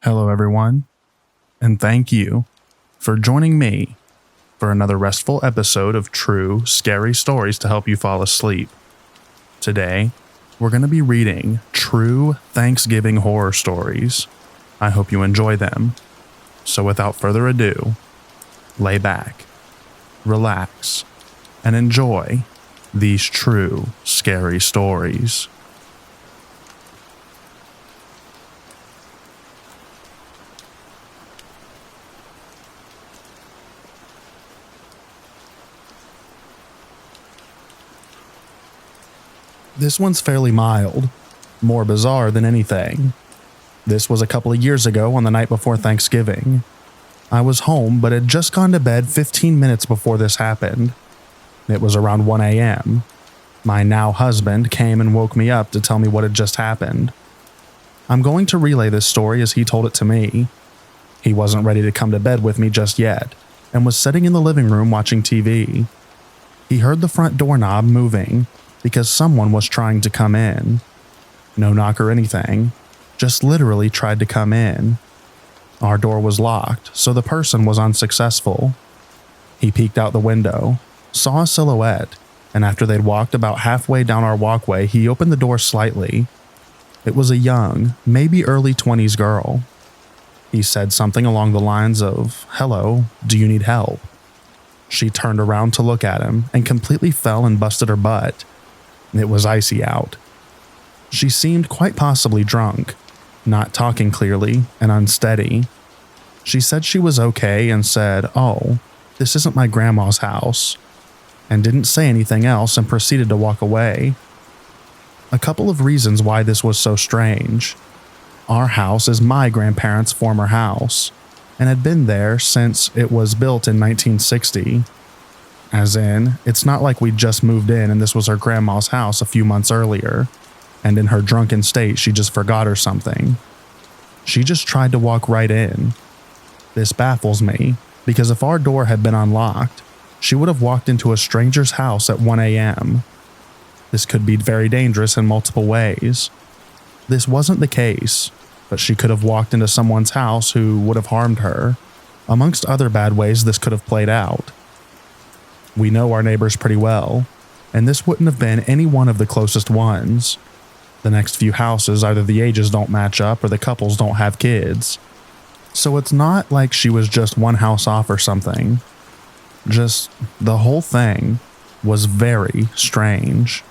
Hello, everyone, and thank you for joining me for another restful episode of true, scary stories to help you fall asleep. Today, we're going to be reading true Thanksgiving horror stories. I hope you enjoy them. So without further ado, lay back, relax, and enjoy these true, scary stories. This one's fairly mild, more bizarre than anything. This was a couple of years ago on the night before Thanksgiving. I was home but had just gone to bed 15 minutes before this happened. It was around 1 a.m. My now husband came and woke me up to tell me what had just happened. I'm going to relay this story as he told it to me. He wasn't ready to come to bed with me just yet and was sitting in the living room watching TV. He heard the front doorknob moving because someone was trying to come in. No knock or anything, just literally tried to come in. Our door was locked, so the person was unsuccessful. He peeked out the window, saw a silhouette, and after they'd walked about halfway down our walkway, he opened the door slightly. It was a young, maybe early 20s girl. He said something along the lines of, "Hello, do you need help?" She turned around to look at him and completely fell and busted her butt. It was icy out. She seemed quite possibly drunk, not talking clearly and unsteady. She said she was okay and said, "Oh, this isn't my grandma's house," and didn't say anything else and proceeded to walk away. A couple of reasons why this was so strange. Our house is my grandparents' former house and had been there since it was built in 1960. As in, it's not like we just moved in and this was her grandma's house a few months earlier, and in her drunken state she just forgot or something. She just tried to walk right in. This baffles me, because if our door had been unlocked, she would have walked into a stranger's house at 1 a.m. This could be very dangerous in multiple ways. This wasn't the case, but she could have walked into someone's house who would have harmed her. Amongst other bad ways this could have played out. We know our neighbors pretty well, and this wouldn't have been any one of the closest ones. The next few houses, either the ages don't match up or the couples don't have kids. So it's not like she was just one house off or something. Just the whole thing was very strange.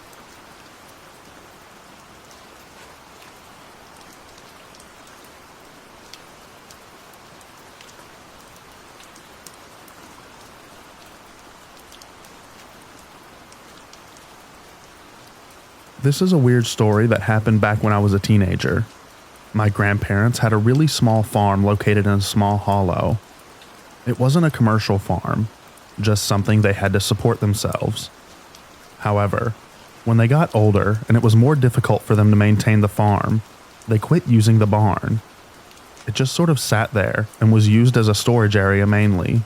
This is a weird story that happened back when I was a teenager. My grandparents had a really small farm located in a small hollow. It wasn't a commercial farm, just something they had to support themselves. However, when they got older and it was more difficult for them to maintain the farm, they quit using the barn. It just sort of sat there and was used as a storage area mainly.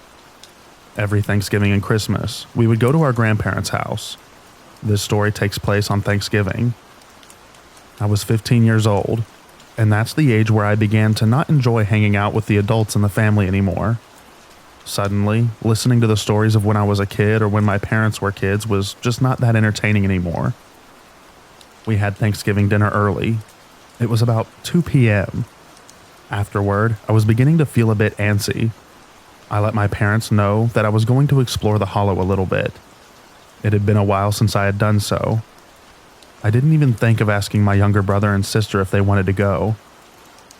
Every Thanksgiving and Christmas, we would go to our grandparents' house. This story takes place on Thanksgiving. I was 15 years old, and that's the age where I began to not enjoy hanging out with the adults in the family anymore. Suddenly, listening to the stories of when I was a kid or when my parents were kids was just not that entertaining anymore. We had Thanksgiving dinner early. It was about 2 p.m. Afterward, I was beginning to feel a bit antsy. I let my parents know that I was going to explore the hollow a little bit. It had been a while since I had done so. I didn't even think of asking my younger brother and sister if they wanted to go.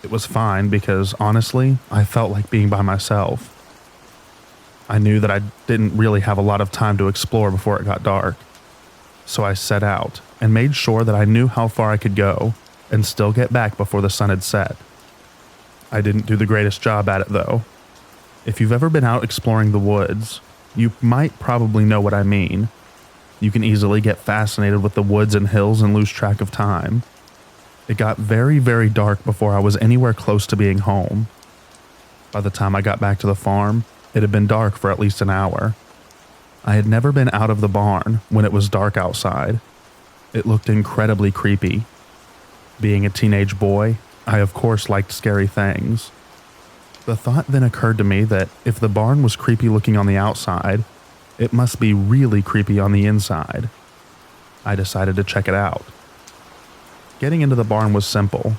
It was fine because, honestly, I felt like being by myself. I knew that I didn't really have a lot of time to explore before it got dark. So I set out and made sure that I knew how far I could go and still get back before the sun had set. I didn't do the greatest job at it though. If you've ever been out exploring the woods, you might probably know what I mean. You can easily get fascinated with the woods and hills and lose track of time. It got very, very dark before I was anywhere close to being home. By the time I got back to the farm, it had been dark for at least an hour. I had never been out of the barn when it was dark outside. It looked incredibly creepy. Being a teenage boy, I of course liked scary things. The thought then occurred to me that if the barn was creepy looking on the outside, it must be really creepy on the inside. I decided to check it out. Getting into the barn was simple.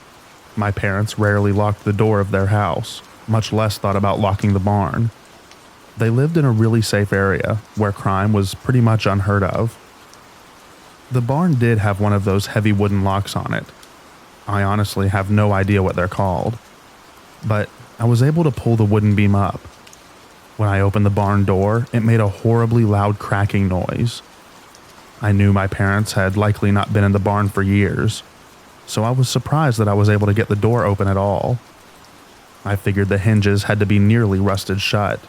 My parents rarely locked the door of their house, much less thought about locking the barn. They lived in a really safe area where crime was pretty much unheard of. The barn did have one of those heavy wooden locks on it. I honestly have no idea what they're called, but I was able to pull the wooden beam up. When I opened the barn door, it made a horribly loud cracking noise. I knew my parents had likely not been in the barn for years, so I was surprised that I was able to get the door open at all. I figured the hinges had to be nearly rusted shut.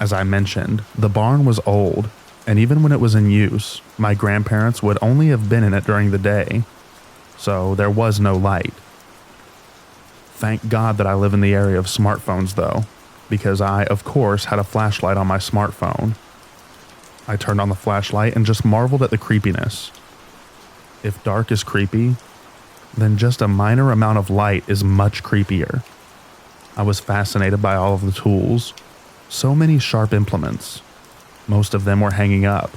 As I mentioned, the barn was old, and even when it was in use, my grandparents would only have been in it during the day, so there was no light. Thank God that I live in the area of smartphones though, because I, of course, had a flashlight on my smartphone. I turned on the flashlight and just marveled at the creepiness. If dark is creepy, then just a minor amount of light is much creepier. I was fascinated by all of the tools. So many sharp implements. Most of them were hanging up.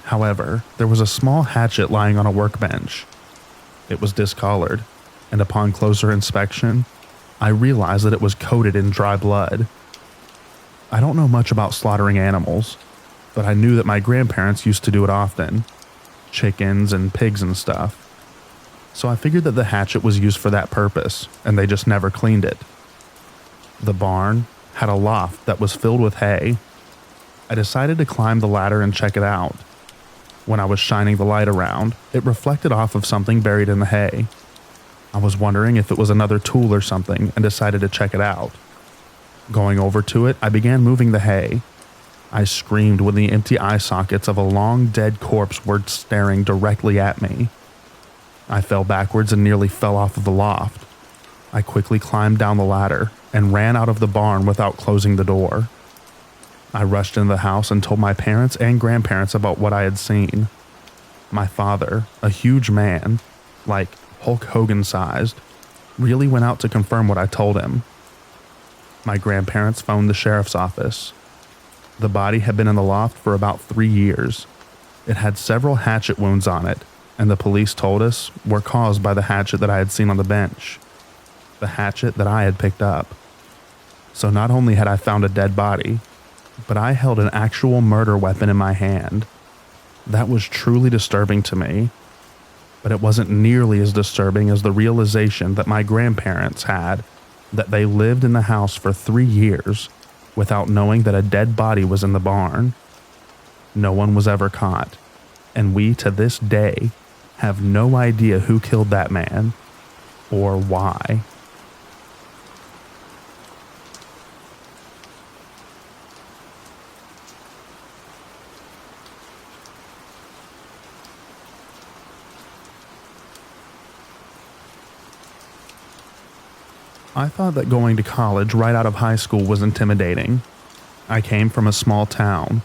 However, there was a small hatchet lying on a workbench. It was discolored, and upon closer inspection, I realized that it was coated in dry blood. I don't know much about slaughtering animals, but I knew that my grandparents used to do it often. Chickens and pigs and stuff. So I figured that the hatchet was used for that purpose, and they just never cleaned it. The barn had a loft that was filled with hay. I decided to climb the ladder and check it out. When I was shining the light around, it reflected off of something buried in the hay. I was wondering if it was another tool or something and decided to check it out. Going over to it, I began moving the hay. I screamed when the empty eye sockets of a long dead corpse were staring directly at me. I fell backwards and nearly fell off of the loft. I quickly climbed down the ladder and ran out of the barn without closing the door. I rushed into the house and told my parents and grandparents about what I had seen. My father, a huge man, like Hulk Hogan sized, really went out to confirm what I told him. My grandparents phoned the sheriff's office. The body had been in the loft for about 3 years. It had several hatchet wounds on it, and the police told us were caused by the hatchet that I had seen on the bench. The hatchet that I had picked up. So not only had I found a dead body, but I held an actual murder weapon in my hand. That was truly disturbing to me, but it wasn't nearly as disturbing as the realization that my grandparents had that they lived in the house for 3 years without knowing that a dead body was in the barn. No one was ever caught, and we to this day have no idea who killed that man or why. I thought that going to college right out of high school was intimidating. I came from a small town,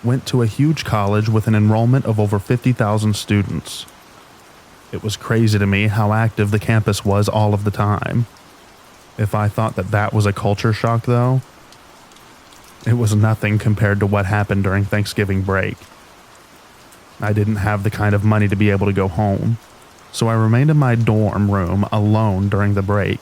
went to a huge college with an enrollment of over 50,000 students. It was crazy to me how active the campus was all of the time. If I thought that that was a culture shock though, it was nothing compared to what happened during Thanksgiving break. I didn't have the kind of money to be able to go home, so I remained in my dorm room alone during the break.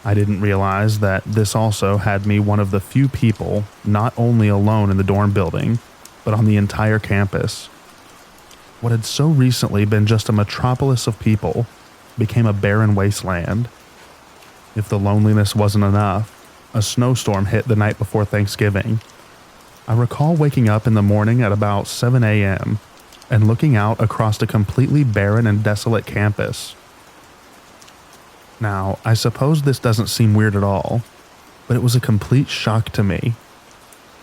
I didn't realize that this also had me one of the few people not only alone in the dorm building, but on the entire campus. What had so recently been just a metropolis of people became a barren wasteland. If the loneliness wasn't enough, a snowstorm hit the night before Thanksgiving. I recall waking up in the morning at about 7 a.m. and looking out across a completely barren and desolate campus. Now, I suppose this doesn't seem weird at all, but it was a complete shock to me.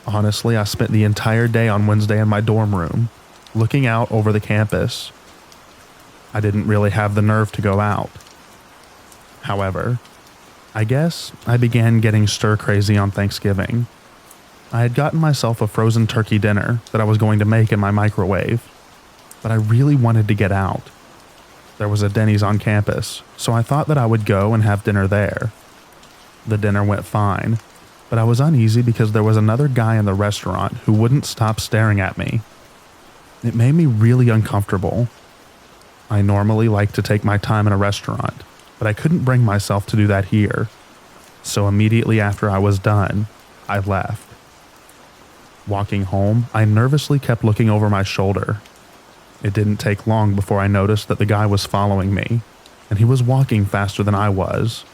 Honestly, I spent the entire day on Wednesday in my dorm room, looking out over the campus. I didn't really have the nerve to go out. However, I guess I began getting stir-crazy on Thanksgiving. I had gotten myself a frozen turkey dinner that I was going to make in my microwave, but I really wanted to get out. There was a Denny's on campus, so I thought that I would go and have dinner there. The dinner went fine, but I was uneasy because there was another guy in the restaurant who wouldn't stop staring at me. It made me really uncomfortable. I normally like to take my time in a restaurant, but I couldn't bring myself to do that here. So immediately after I was done, I left. Walking home, I nervously kept looking over my shoulder. It didn't take long before I noticed that the guy was following me, and he was walking faster than I was.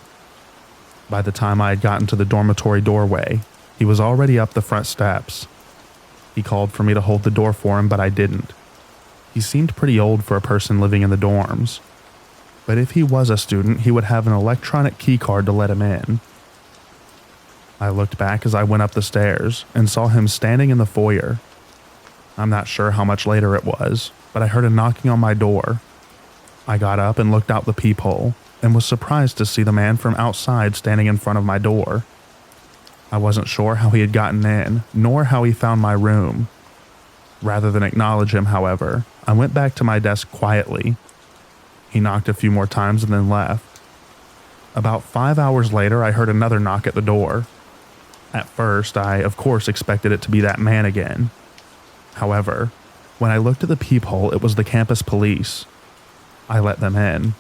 By the time I had gotten to the dormitory doorway, he was already up the front steps. He called for me to hold the door for him, but I didn't. He seemed pretty old for a person living in the dorms. But if he was a student, he would have an electronic key card to let him in. I looked back as I went up the stairs and saw him standing in the foyer. I'm not sure how much later it was, but I heard a knocking on my door. I got up and looked out the peephole and was surprised to see the man from outside standing in front of my door. I wasn't sure how he had gotten in, nor how he found my room. Rather than acknowledge him, however, I went back to my desk quietly. He knocked a few more times and then left. About 5 hours later, I heard another knock at the door. At first, I of course expected it to be that man again. However, when I looked at the peephole, it was the campus police. I let them in.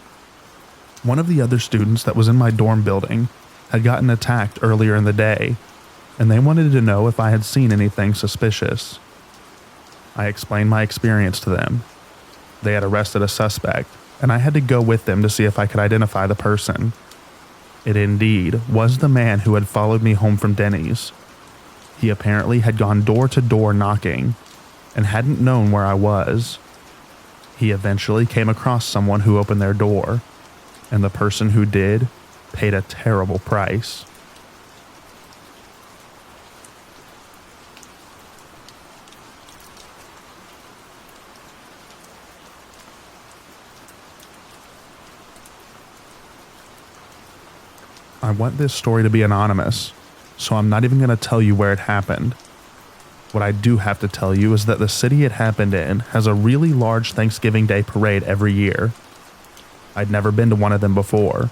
One of the other students that was in my dorm building had gotten attacked earlier in the day, and they wanted to know if I had seen anything suspicious. I explained my experience to them. They had arrested a suspect, and I had to go with them to see if I could identify the person. It indeed was the man who had followed me home from Denny's. He apparently had gone door to door knocking, and hadn't known where I was. He eventually came across someone who opened their door, and the person who did paid a terrible price. I want this story to be anonymous, so I'm not even going to tell you where it happened. What I do have to tell you is that the city it happened in has a really large Thanksgiving Day parade every year. I'd never been to one of them before,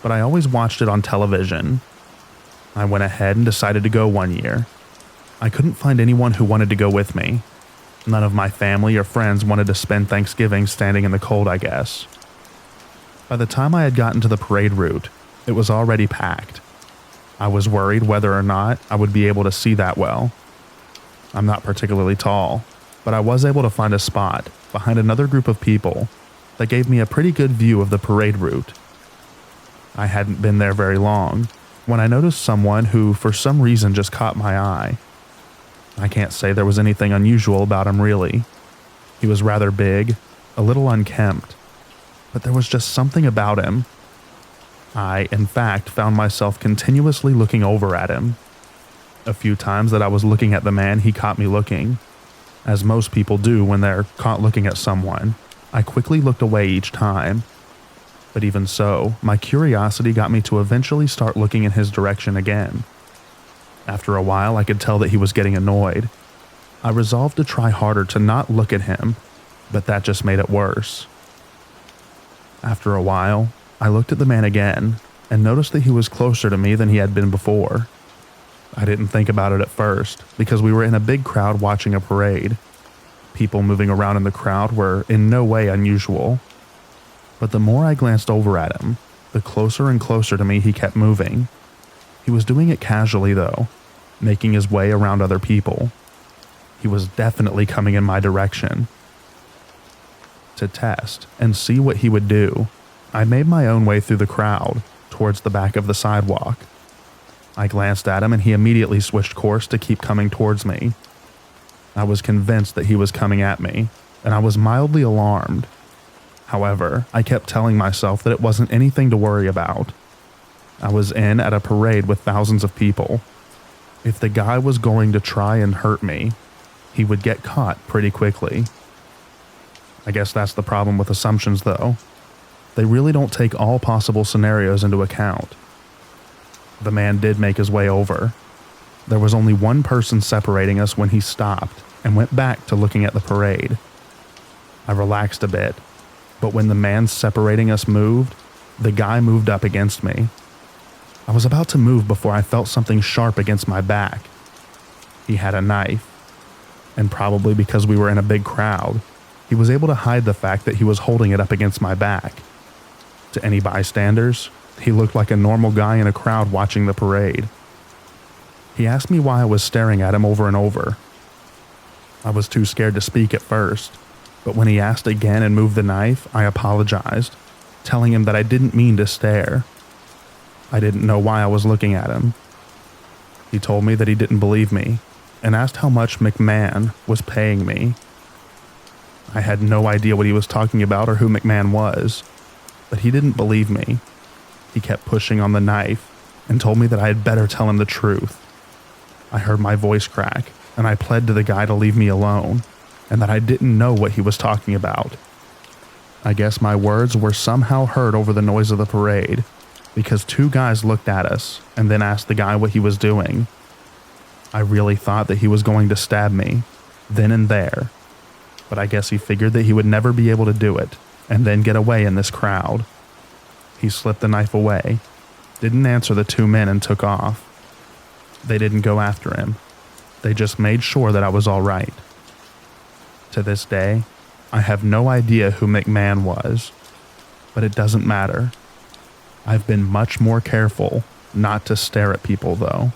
but I always watched it on television. I went ahead and decided to go one year. I couldn't find anyone who wanted to go with me. None of my family or friends wanted to spend Thanksgiving standing in the cold, I guess. By the time I had gotten to the parade route, it was already packed. I was worried whether or not I would be able to see that well. I'm not particularly tall, but I was able to find a spot behind another group of people that gave me a pretty good view of the parade route. I hadn't been there very long when I noticed someone who for some reason just caught my eye. I can't say there was anything unusual about him really. He was rather big, a little unkempt, but there was just something about him. I, in fact, found myself continuously looking over at him. A few times that I was looking at the man, he caught me looking. As most people do when they're caught looking at someone, I quickly looked away each time. But even so, my curiosity got me to eventually start looking in his direction again. After a while, I could tell that he was getting annoyed. I resolved to try harder to not look at him, but that just made it worse. After a while, I looked at the man again and noticed that he was closer to me than he had been before. I didn't think about it at first because we were in a big crowd watching a parade. People moving around in the crowd were in no way unusual. But the more I glanced over at him, the closer and closer to me he kept moving. He was doing it casually though, making his way around other people. He was definitely coming in my direction. To test and see what he would do, I made my own way through the crowd towards the back of the sidewalk. I glanced at him and he immediately switched course to keep coming towards me. I was convinced that he was coming at me, and I was mildly alarmed. However, I kept telling myself that it wasn't anything to worry about. I was in at a parade with thousands of people. If the guy was going to try and hurt me, he would get caught pretty quickly. I guess that's the problem with assumptions though. They really don't take all possible scenarios into account. The man did make his way over. There was only one person separating us when he stopped and went back to looking at the parade. I relaxed a bit, but when the man separating us moved, the guy moved up against me. I was about to move before I felt something sharp against my back. He had a knife, and probably because we were in a big crowd, he was able to hide the fact that he was holding it up against my back. To any bystanders, he looked like a normal guy in a crowd watching the parade. He asked me why I was staring at him over and over. I was too scared to speak at first, but when he asked again and moved the knife, I apologized, telling him that I didn't mean to stare. I didn't know why I was looking at him. He told me that he didn't believe me and asked how much McMahon was paying me. I had no idea what he was talking about or who McMahon was, but he didn't believe me. He kept pushing on the knife and told me that I had better tell him the truth. I heard my voice crack, and I pled to the guy to leave me alone, and that I didn't know what he was talking about. I guess my words were somehow heard over the noise of the parade, because two guys looked at us and then asked the guy what he was doing. I really thought that he was going to stab me, then and there, but I guess he figured that he would never be able to do it, and then get away in this crowd. He slipped the knife away, didn't answer the two men, and took off. They didn't go after him. They just made sure that I was all right. To this day, I have no idea who McMahon was, but it doesn't matter. I've been much more careful not to stare at people, though.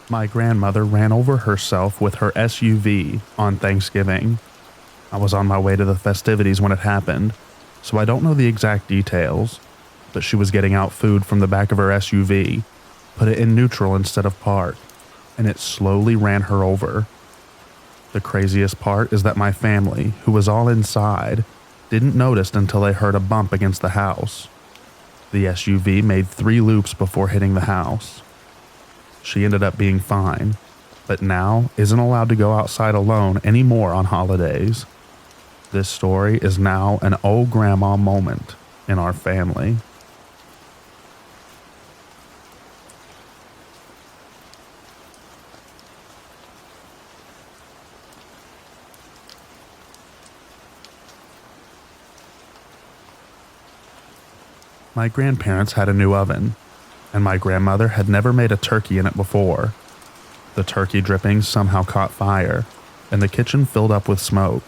My grandmother ran over herself with her SUV on Thanksgiving. I was on my way to the festivities when it happened, so I don't know the exact details, but she was getting out food from the back of her SUV, put it in neutral instead of park, and it slowly ran her over. The craziest part is that my family, who was all inside, didn't notice until they heard a bump against the house. The SUV made 3 loops before hitting the house. She ended up being fine, but now isn't allowed to go outside alone anymore on holidays. This story is now an old grandma moment in our family. My grandparents had a new oven, and my grandmother had never made a turkey in it before. The turkey drippings somehow caught fire, and the kitchen filled up with smoke.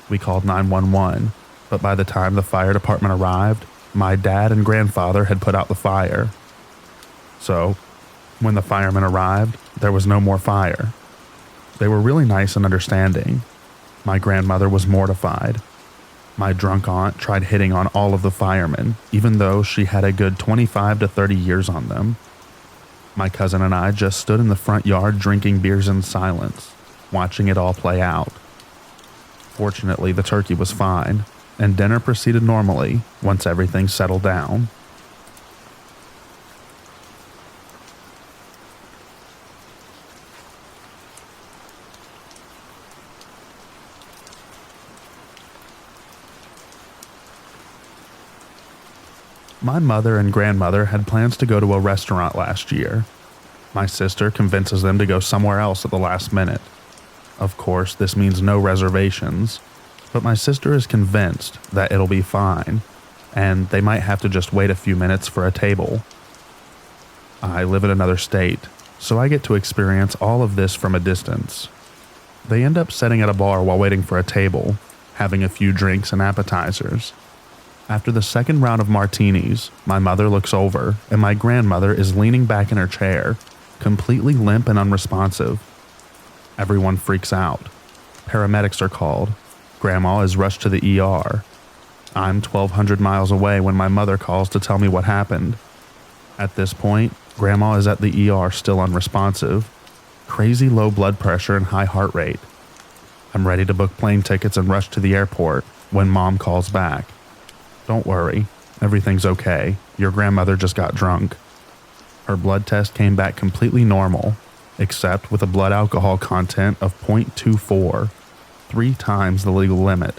We called 911, but by the time the fire department arrived, my dad and grandfather had put out the fire. So, when the firemen arrived, there was no more fire. They were really nice and understanding. My grandmother was mortified. My drunk aunt tried hitting on all of the firemen, even though she had a good 25 to 30 years on them. My cousin and I just stood in the front yard drinking beers in silence, watching it all play out. Fortunately, the turkey was fine, and dinner proceeded normally once everything settled down. My mother and grandmother had plans to go to a restaurant last year. My sister convinces them to go somewhere else at the last minute. Of course, this means no reservations, but my sister is convinced that it'll be fine, and they might have to just wait a few minutes for a table. I live in another state, so I get to experience all of this from a distance. They end up sitting at a bar while waiting for a table, having a few drinks and appetizers. After the second round of martinis, my mother looks over, and my grandmother is leaning back in her chair, completely limp and unresponsive. Everyone freaks out. Paramedics are called. Grandma is rushed to the ER. I'm 1,200 miles away when my mother calls to tell me what happened. At this point, Grandma is at the ER still unresponsive. Crazy low blood pressure and high heart rate. I'm ready to book plane tickets and rush to the airport when Mom calls back. Don't worry, everything's okay. Your grandmother just got drunk. Her blood test came back completely normal, except with a blood alcohol content of 0.24, 3 times the legal limit.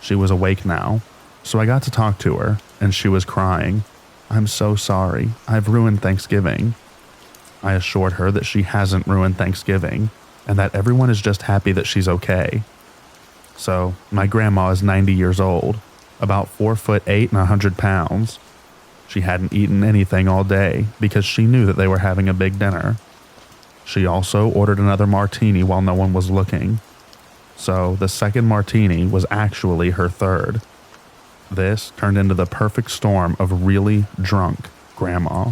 She was awake now, so I got to talk to her, and she was crying. "I'm so sorry. I've ruined Thanksgiving." I assured her that she hasn't ruined Thanksgiving, and that everyone is just happy that she's okay. So, my grandma is 90 years old, about 4'8" and 100 pounds. She hadn't eaten anything all day because she knew that they were having a big dinner. She also ordered another martini while no one was looking. So, the second martini was actually her third. This turned into the perfect storm of really drunk grandma.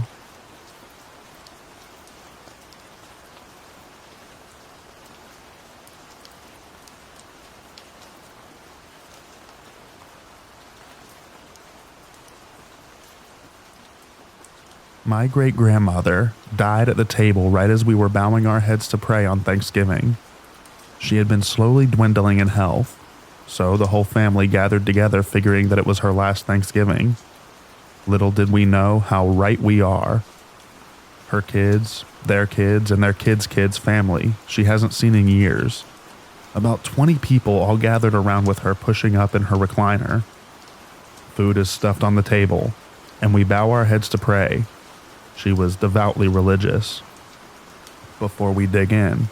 My great-grandmother died at the table right as we were bowing our heads to pray on Thanksgiving. She had been slowly dwindling in health, so the whole family gathered together figuring that it was her last Thanksgiving. Little did we know how right we are. Her kids, and their kids' family she hasn't seen in years. About 20 people all gathered around with her pushing up in her recliner. Food is stuffed on the table, and we bow our heads to pray. She was devoutly religious. Before we dig in,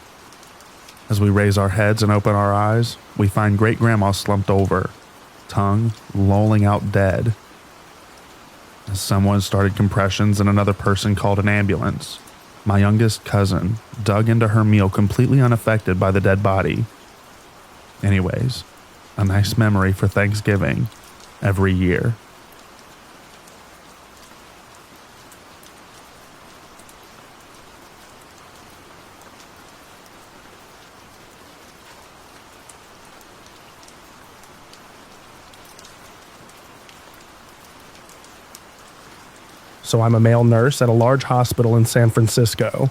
as we raise our heads and open our eyes, we find great-grandma slumped over, tongue lolling out dead. As someone started compressions and another person called an ambulance, my youngest cousin dug into her meal completely unaffected by the dead body. Anyways, a nice memory for Thanksgiving every year. So I'm a male nurse at a large hospital in San Francisco.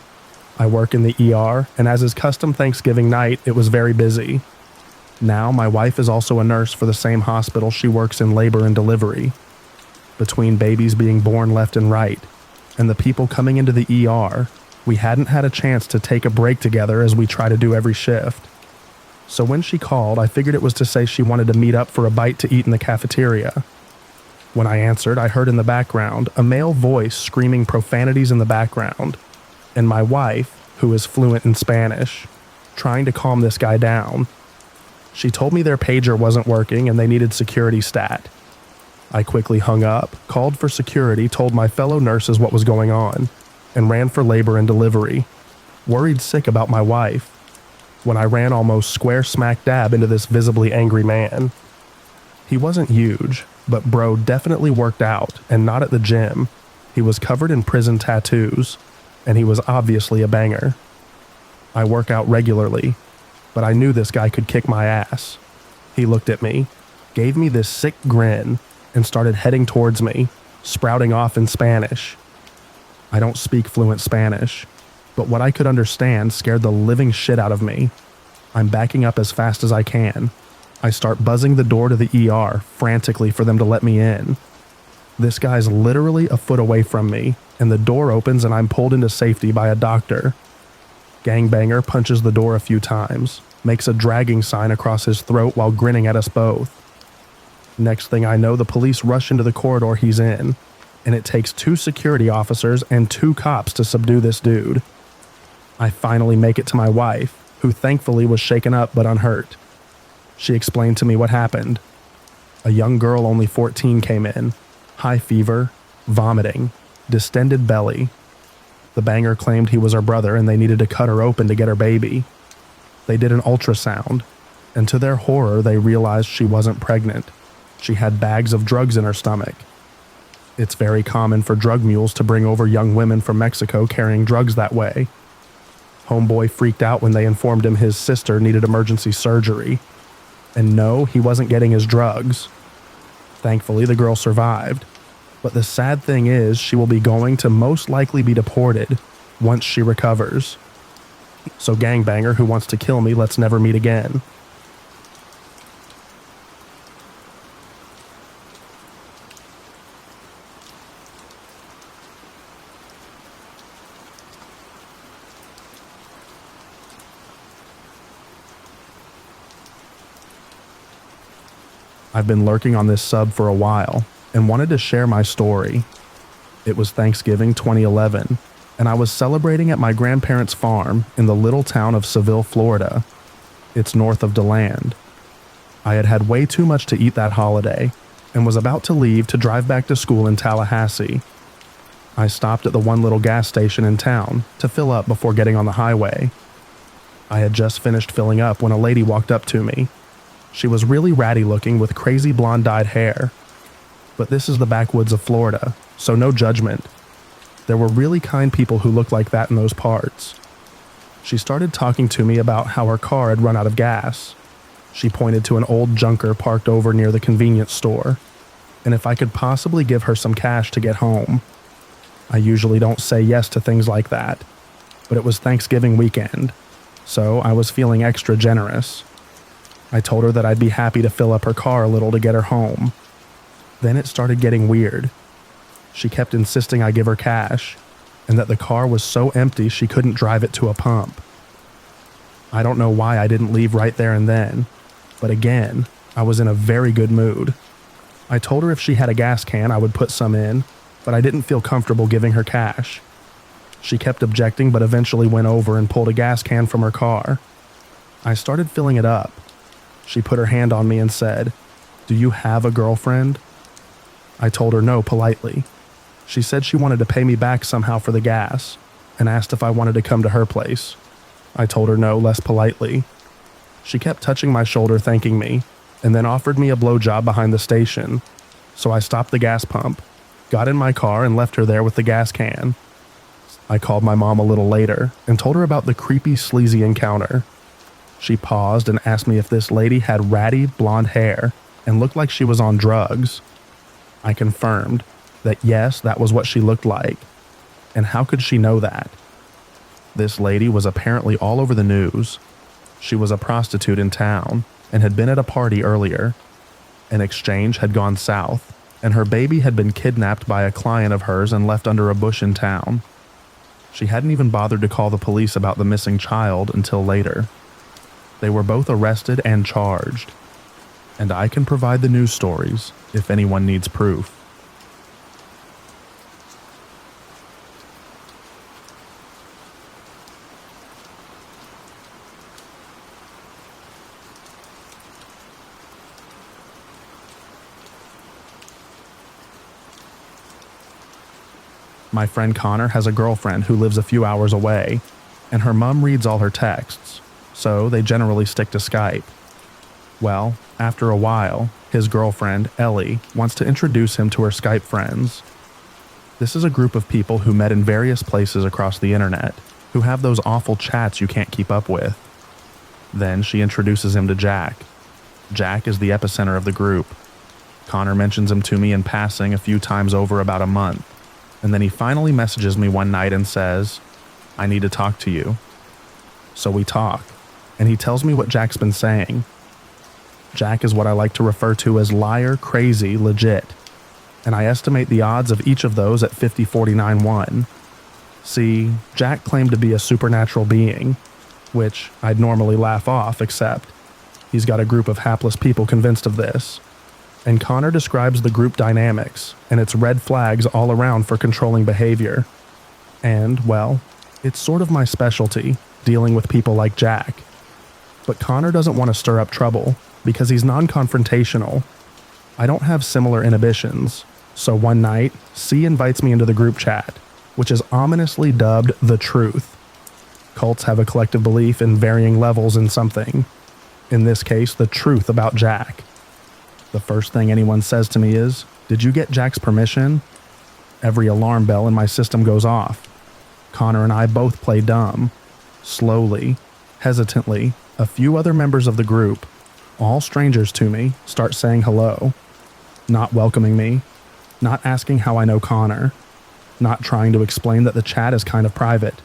I work in the ER, and as is custom Thanksgiving night, it was very busy. Now my wife is also a nurse for the same hospital she works in labor and delivery. Between babies being born left and right, and the people coming into the ER, we hadn't had a chance to take a break together as we try to do every shift. So when she called, I figured it was to say she wanted to meet up for a bite to eat in the cafeteria. When I answered, I heard in the background a male voice screaming profanities in the background, and my wife, who is fluent in Spanish, trying to calm this guy down. She told me their pager wasn't working and they needed security stat. I quickly hung up, called for security, told my fellow nurses what was going on, and ran for labor and delivery, worried sick about my wife, when I ran almost square smack dab into this visibly angry man. He wasn't huge, but bro definitely worked out, and not at the gym. He was covered in prison tattoos, and he was obviously a banger. I work out regularly, but I knew this guy could kick my ass. He looked at me, gave me this sick grin, and started heading towards me, sprouting off in Spanish. I don't speak fluent Spanish, but what I could understand scared the living shit out of me. I'm backing up as fast as I can. I start buzzing the door to the ER frantically for them to let me in. This guy's literally a foot away from me, and the door opens and I'm pulled into safety by a doctor. Gangbanger punches the door a few times, makes a dragging sign across his throat while grinning at us both. Next thing I know, the police rush into the corridor he's in, and it takes 2 security officers and 2 cops to subdue this dude. I finally make it to my wife, who thankfully was shaken up but unhurt. She explained to me what happened. A young girl only 14 came in, high fever, vomiting, distended belly. The banger claimed he was her brother and they needed to cut her open to get her baby. They did an ultrasound, and to their horror they realized she wasn't pregnant. She had bags of drugs in her stomach. It's very common for drug mules to bring over young women from Mexico carrying drugs that way. Homeboy freaked out when they informed him his sister needed emergency surgery. And no, he wasn't getting his drugs. Thankfully, the girl survived. But the sad thing is, she will be going to most likely be deported once she recovers. So gangbanger who wants to kill me, let's never meet again. I've been lurking on this sub for a while and wanted to share my story. It was Thanksgiving 2011, and I was celebrating at my grandparents' farm in the little town of Seville, Florida. It's north of DeLand. I had had way too much to eat that holiday and was about to leave to drive back to school in Tallahassee. I stopped at the one little gas station in town to fill up before getting on the highway. I had just finished filling up when a lady walked up to me. She was really ratty looking with crazy blonde dyed hair. But this is the backwoods of Florida, so no judgment. There were really kind people who looked like that in those parts. She started talking to me about how her car had run out of gas. She pointed to an old junker parked over near the convenience store, and if I could possibly give her some cash to get home. I usually don't say yes to things like that, but it was Thanksgiving weekend, so I was feeling extra generous. I told her that I'd be happy to fill up her car a little to get her home. Then it started getting weird. She kept insisting I give her cash, and that the car was so empty she couldn't drive it to a pump. I don't know why I didn't leave right there and then, but again, I was in a very good mood. I told her if she had a gas can, I would put some in, but I didn't feel comfortable giving her cash. She kept objecting, but eventually went over and pulled a gas can from her car. I started filling it up. She put her hand on me and said, "Do you have a girlfriend?" I told her no politely. She said she wanted to pay me back somehow for the gas, and asked if I wanted to come to her place. I told her no less politely. She kept touching my shoulder thanking me, and then offered me a blowjob behind the station. So I stopped the gas pump, got in my car, and left her there with the gas can. I called my mom a little later and told her about the creepy, sleazy encounter. She paused and asked me if this lady had ratty, blonde hair and looked like she was on drugs. I confirmed that yes, that was what she looked like. And how could she know that? This lady was apparently all over the news. She was a prostitute in town and had been at a party earlier. An exchange had gone south, and her baby had been kidnapped by a client of hers and left under a bush in town. She hadn't even bothered to call the police about the missing child until later. They were both arrested and charged. And I can provide the news stories if anyone needs proof. My friend Connor has a girlfriend who lives a few hours away, and her mom reads all her texts, so they generally stick to Skype. Well, after a while, his girlfriend, Ellie, wants to introduce him to her Skype friends. This is a group of people who met in various places across the internet, who have those awful chats you can't keep up with. Then she introduces him to Jack. Jack is the epicenter of the group. Connor mentions him to me in passing a few times over about a month, and then he finally messages me one night and says, "I need to talk to you." So we talk, and he tells me what Jack's been saying. Jack is what I like to refer to as liar, crazy, legit, and I estimate the odds of each of those at 50-49-1. See, Jack claimed to be a supernatural being, which I'd normally laugh off, except he's got a group of hapless people convinced of this. And Connor describes the group dynamics, and its red flags all around for controlling behavior. And, well, it's sort of my specialty, dealing with people like Jack. But Connor doesn't want to stir up trouble, because he's non-confrontational. I don't have similar inhibitions, so one night, C invites me into the group chat, which is ominously dubbed The Truth. Cults have a collective belief in varying levels in something. In this case, the truth about Jack. The first thing anyone says to me is, "Did you get Jack's permission?" Every alarm bell in my system goes off. Connor and I both play dumb. Slowly, hesitantly, a few other members of the group, all strangers to me, start saying hello. Not welcoming me, not asking how I know Connor, not trying to explain that the chat is kind of private,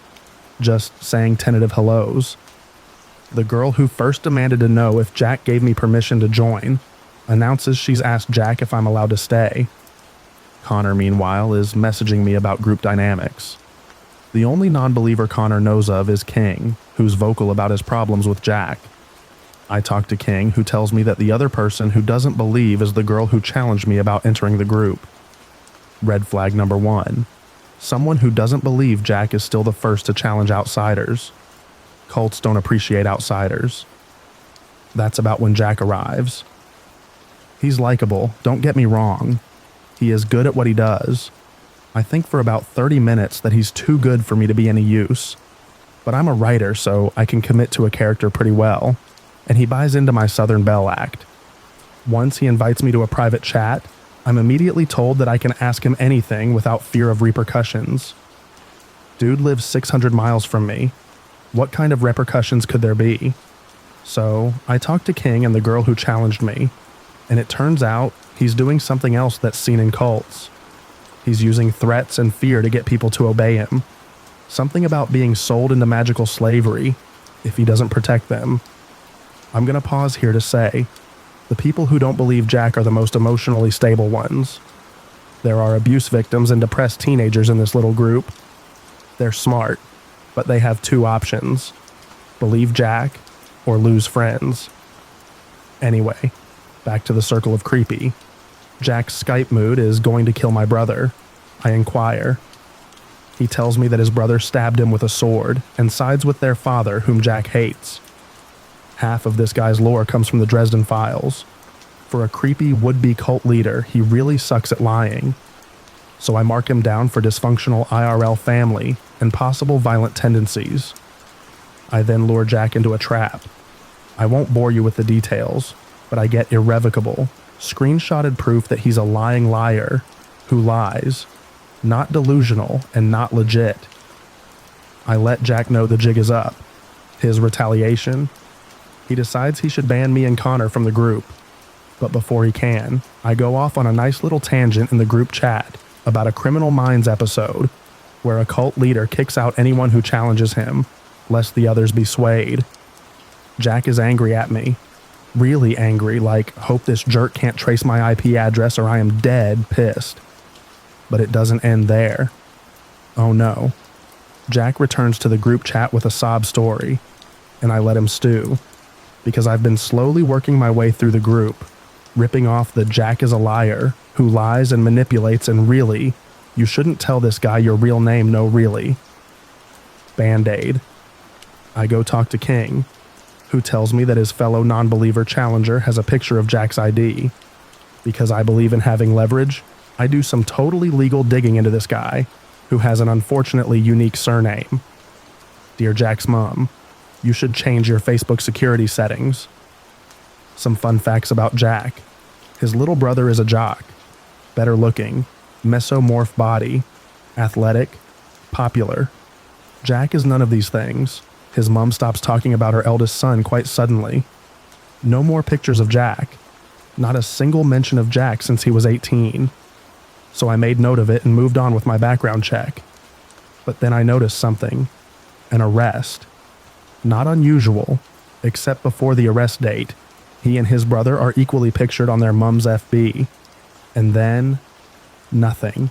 just saying tentative hellos. The girl who first demanded to know if Jack gave me permission to join announces she's asked Jack if I'm allowed to stay. Connor, meanwhile, is messaging me about group dynamics. The only non-believer Connor knows of is King, who's vocal about his problems with Jack. I talk to King, who tells me that the other person who doesn't believe is the girl who challenged me about entering the group. Red flag number 1. Someone who doesn't believe Jack is still the first to challenge outsiders. Cults don't appreciate outsiders. That's about when Jack arrives. He's likable, don't get me wrong. He is good at what he does. I think for about 30 minutes that he's too good for me to be any use. But I'm a writer, so I can commit to a character pretty well, and he buys into my Southern Belle act. Once he invites me to a private chat, I'm immediately told that I can ask him anything without fear of repercussions. Dude lives 600 miles from me. What kind of repercussions could there be? So I talked to King and the girl who challenged me, and it turns out he's doing something else that's seen in cults. He's using threats and fear to get people to obey him. Something about being sold into magical slavery if he doesn't protect them. I'm going to pause here to say, the people who don't believe Jack are the most emotionally stable ones. There are abuse victims and depressed teenagers in this little group. They're smart, but they have 2 options. Believe Jack or lose friends. Anyway, back to the circle of creepy. Jack's Skype mood is going to kill my brother. I inquire. He tells me that his brother stabbed him with a sword and sides with their father, whom Jack hates. Half of this guy's lore comes from the Dresden Files. For a creepy would-be cult leader, he really sucks at lying. So I mark him down for dysfunctional IRL family and possible violent tendencies. I then lure Jack into a trap. I won't bore you with the details, but I get irrevocable, screenshotted proof that he's a lying liar who lies, not delusional and not legit. I let Jack know the jig is up. His retaliation? He decides he should ban me and Connor from the group. But before he can, I go off on a nice little tangent in the group chat about a Criminal Minds episode where a cult leader kicks out anyone who challenges him, lest the others be swayed. Jack is angry at me. Really angry, like, hope this jerk can't trace my IP address or I am dead pissed. But it doesn't end there. Oh no. Jack returns to the group chat with a sob story, and I let him stew, because I've been slowly working my way through the group, ripping off the Jack is a liar, who lies and manipulates, and really, you shouldn't tell this guy your real name, no really. Band-Aid. I go talk to King, who tells me that his fellow non-believer challenger has a picture of Jack's ID. Because I believe in having leverage, I do some totally legal digging into this guy, who has an unfortunately unique surname. Dear Jack's mom, you should change your Facebook security settings. Some fun facts about Jack. His little brother is a jock. Better looking, mesomorph body, athletic, popular. Jack is none of these things. His mom stops talking about her eldest son quite suddenly. No more pictures of Jack. Not a single mention of Jack since he was 18. So I made note of it and moved on with my background check. But then I noticed something. An arrest. Not unusual, except before the arrest date, he and his brother are equally pictured on their mom's FB. And then, nothing.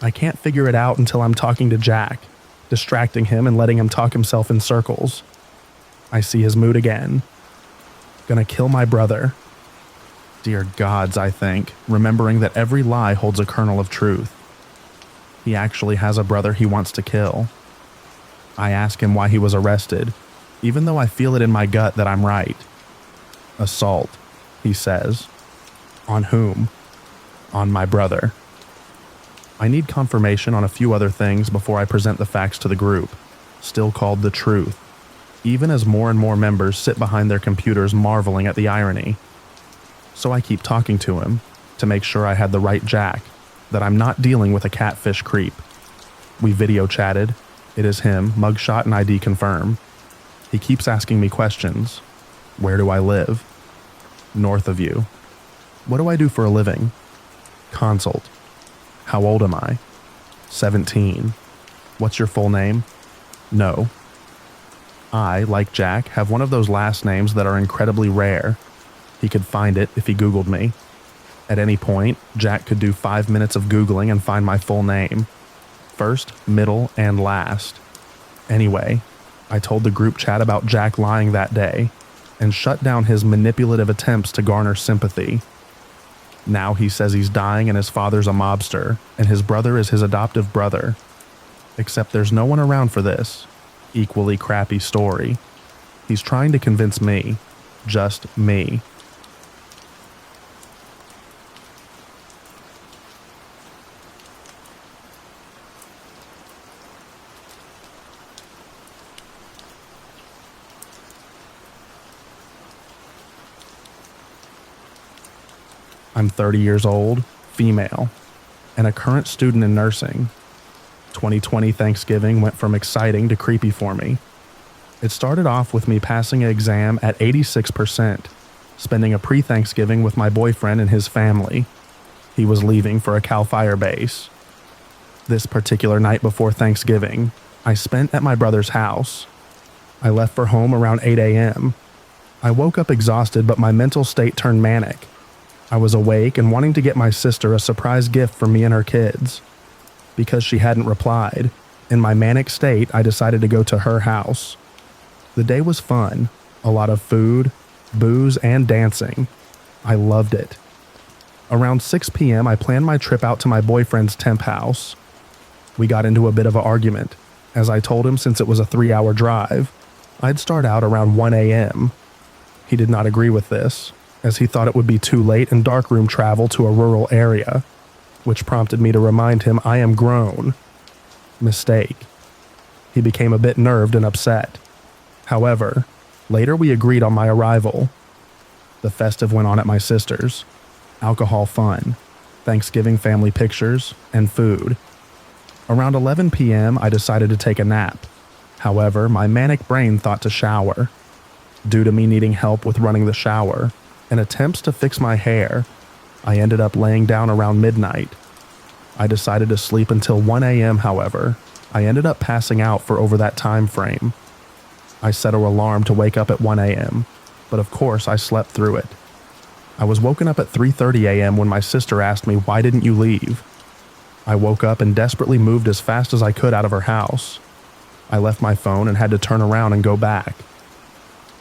I can't figure it out until I'm talking to Jack, distracting him and letting him talk himself in circles. I see his mood again. Gonna kill my brother. Dear gods, I think, remembering that every lie holds a kernel of truth. He actually has a brother he wants to kill. I ask him why he was arrested, even though I feel it in my gut that I'm right. Assault, he says. On whom? On my brother. I need confirmation on a few other things before I present the facts to the group, still called the truth, even as more and more members sit behind their computers marveling at the irony. So I keep talking to him, to make sure I had the right Jack, that I'm not dealing with a catfish creep. We video chatted. It is him, mugshot and ID confirm. He keeps asking me questions. Where do I live? North of you. What do I do for a living? Consult. How old am I? 17. What's your full name? No. I, like Jack, have one of those last names that are incredibly rare. He could find it if he Googled me. At any point, Jack could do 5 minutes of Googling and find my full name. First, middle, and last. Anyway, I told the group chat about Jack lying that day. and shut down his manipulative attempts to garner sympathy. Now he says he's dying and his father's a mobster, and his brother is his adoptive brother. Except there's no one around for this equally crappy story. He's trying to convince me, just me. I'm 30 years old, female, and a current student in nursing. 2020 Thanksgiving went from exciting to creepy for me. It started off with me passing an exam at 86%, spending a pre-Thanksgiving with my boyfriend and his family. He was leaving for a CAL FIRE base. This particular night before Thanksgiving, I spent at my brother's house. I left for home around 8 a.m. I woke up exhausted, but my mental state turned manic. I was awake and wanting to get my sister a surprise gift for me and her kids. Because she hadn't replied, in my manic state, I decided to go to her house. The day was fun, a lot of food, booze, and dancing. I loved it. Around 6 p.m., I planned my trip out to my boyfriend's temp house. We got into a bit of an argument, as I told him since it was a 3-hour drive, I'd start out around 1 a.m. He did not agree with this, as he thought it would be too late in darkroom travel to a rural area, which prompted me to remind him I am grown. Mistake. He became a bit nerved and upset. However, later we agreed on my arrival. The festive went on at my sister's. Alcohol fun, Thanksgiving family pictures, and food. Around 11 p.m., I decided to take a nap. However, my manic brain thought to shower. Due to me needing help with running the shower and attempts to fix my hair, I ended up laying down around midnight. I decided to sleep until 1 a.m. However, I ended up passing out for over that time frame. I set an alarm to wake up at 1 a.m., but of course I slept through it. I was woken up at 3:30 a.m. when my sister asked me, "Why didn't you leave?" I woke up and desperately moved as fast as I could out of her house. I left my phone and had to turn around and go back.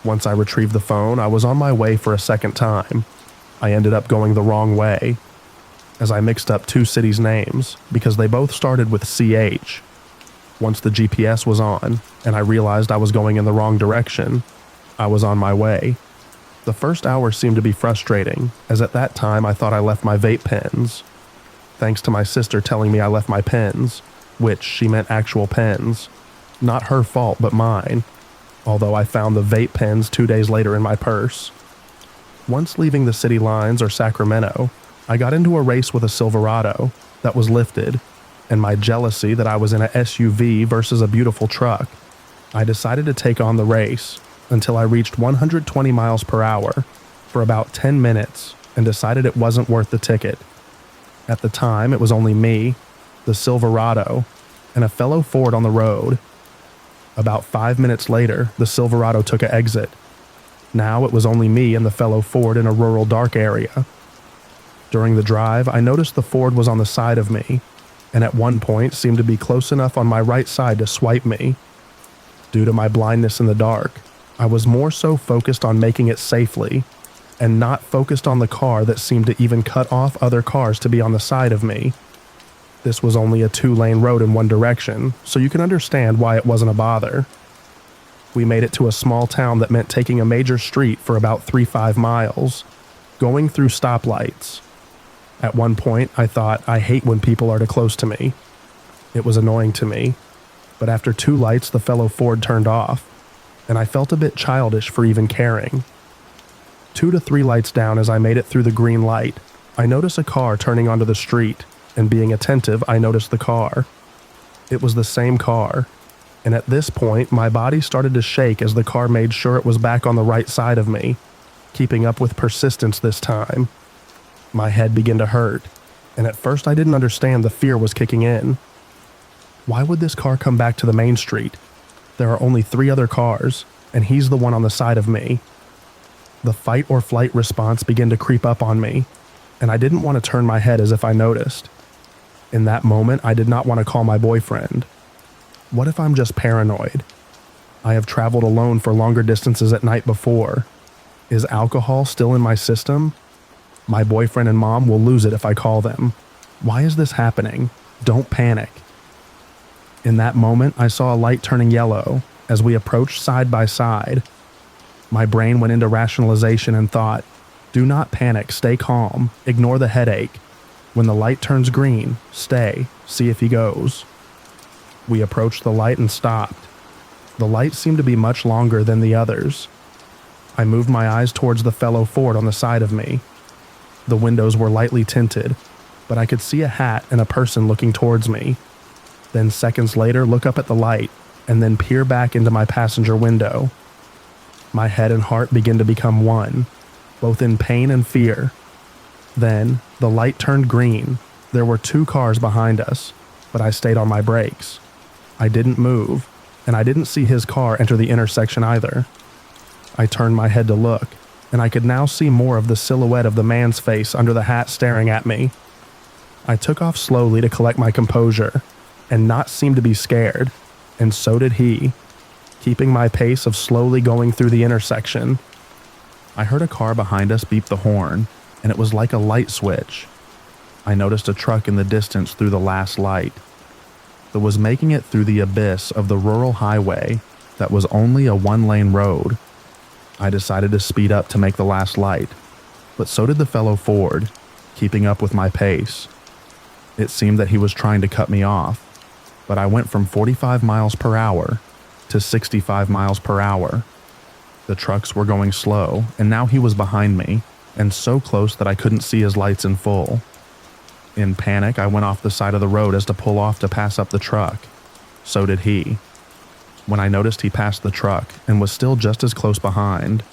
Once I retrieved the phone, I was on my way for a second time. I ended up going the wrong way, as I mixed up two cities' names because they both started with CH. Once the GPS was on, and I realized I was going in the wrong direction, I was on my way. The first hour seemed to be frustrating, as at that time I thought I left my vape pens. Thanks to my sister telling me I left my pens, which she meant actual pens. Not her fault, but mine, although I found the vape pens 2 days later in my purse. Once leaving the city lines or Sacramento, I got into a race with a Silverado that was lifted, and my jealousy that I was in a SUV versus a beautiful truck, I decided to take on the race until I reached 120 miles per hour for about 10 minutes and decided it wasn't worth the ticket. At the time, it was only me, the Silverado, and a fellow Ford on the road. About 5 minutes later, the Silverado took an exit. Now it was only me and the fellow Ford in a rural dark area. During the drive, I noticed the Ford was on the side of me, and at one point seemed to be close enough on my right side to swipe me. Due to my blindness in the dark, I was more so focused on making it safely, and not focused on the car that seemed to even cut off other cars to be on the side of me. This was only a 2-lane road in one direction, so you can understand why it wasn't a bother. We made it to a small town that meant taking a major street for about 3-5 miles, going through stoplights. At one point, I thought, I hate when people are too close to me. It was annoying to me, but after 2 lights the fellow Ford turned off, and I felt a bit childish for even caring. 2 to 3 lights down as I made it through the green light, I noticed a car turning onto the street, and being attentive, I noticed the car. It was the same car, and at this point, my body started to shake as the car made sure it was back on the right side of me, keeping up with persistence this time. My head began to hurt, and at first I didn't understand the fear was kicking in. Why would this car come back to the main street? There are only 3 other cars, and he's the one on the side of me. The fight or flight response began to creep up on me, and I didn't want to turn my head as if I noticed. In that moment, I did not want to call my boyfriend. What if I'm just paranoid? I have traveled alone for longer distances at night before, Is alcohol still in my system? My boyfriend and mom will lose it if I call them. Why is this happening? Don't panic. In that moment, I saw a light turning yellow as we approached side by side. My brain went into rationalization and thought, do not panic, stay calm, ignore the headache. When the light turns green, stay, see if he goes. We approached the light and stopped. The light seemed to be much longer than the others. I moved my eyes towards the fellow Ford on the side of me. The windows were lightly tinted, but I could see a hat and a person looking towards me. Then seconds later, look up at the light and then peer back into my passenger window. My head and heart began to become one, both in pain and fear. Then the light turned green. There were 2 cars behind us, but I stayed on my brakes. I didn't move, and I didn't see his car enter the intersection either. I turned my head to look, and I could now see more of the silhouette of the man's face under the hat staring at me. I took off slowly to collect my composure and not seem to be scared, and so did he, keeping my pace of slowly going through the intersection. I heard a car behind us beep the horn, and it was like a light switch. I noticed a truck in the distance through the last light. That was making it through the abyss of the rural highway that was only a 1-lane road. I decided to speed up to make the last light, but so did the fellow Ford, keeping up with my pace. It seemed that he was trying to cut me off, but I went from 45 miles per hour to 65 miles per hour. The trucks were going slow, and now he was behind me, and so close that I couldn't see his lights in full. In panic, I went off the side of the road as to pull off to pass up the truck. So did he. When I noticed he passed the truck and was still just as close behind,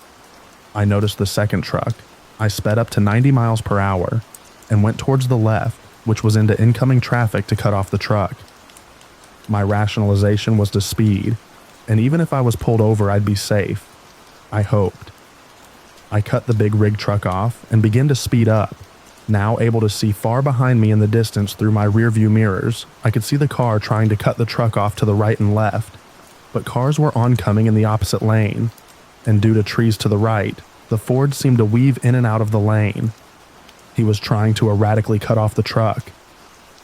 I noticed the second truck. I sped up to 90 miles per hour and went towards the left, which was into incoming traffic, to cut off the truck. My rationalization was to speed, and even if I was pulled over, I'd be safe. I hoped. I cut the big rig truck off and began to speed up. Now able to see far behind me in the distance through my rearview mirrors, I could see the car trying to cut the truck off to the right and left, but cars were oncoming in the opposite lane, and due to trees to the right, the Ford seemed to weave in and out of the lane. He was trying to erratically cut off the truck.